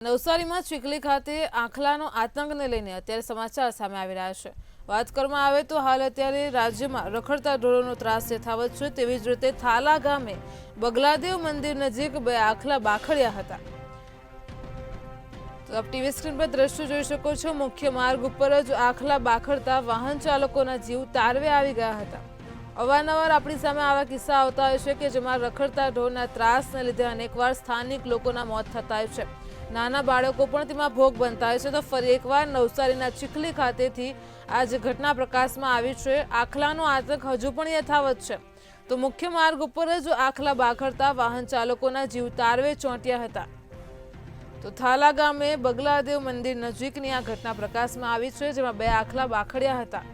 નવસારીમાં ચીખલી ખાતે આખલાનો આતંકને લઈને અત્યારે સમાચાર સામે આવી રહ્યા છે। વાત કરવામાં આવે તો હાલ અત્યારે રાજ્યમાં રખડતા ઢોરોનો ત્રાસ યથાવત છે। તેવી જ રીતે થાલા ગામે બગલાદેવ મંદિર નજીક બે આખલા બાખડ્યા હતા। તો આપ ટીવી સ્ક્રીન પર દ્રશ્યો જોઈ શકો છો। મુખ્ય માર્ગ ઉપર જ આખલા બાખડતા વાહન ચાલકોના જીવ તારવે આવી ગયા હતા। અવારનવાર આપણી સામે આવા કિસ્સા આવતા હોય છે કે જેમાં રખડતા ઢોરના ત્રાસને લીધે અનેકવાર સ્થાનિક લોકોના મોત થતા હોય છે। નાના બાળકો પણ તેમાં ભોગ બનતા હોય છે। તો ફરી એકવાર નવસારીના ચીખલી ખાતેથી આ જે ઘટના પ્રકાશમાં આવી છે, આખલાનો આતંક હજુ પણ યથાવત છે। તો મુખ્ય માર્ગ ઉપર જ આખલા બાખડતા વાહન ચાલકોના જીવ તારવે ચોંટ્યા હતા। તો થાલા ગામે બગલાદેવ મંદિર નજીકની આ ઘટના પ્રકાશમાં આવી છે, જેમાં બે આખલા બાખડ્યા હતા।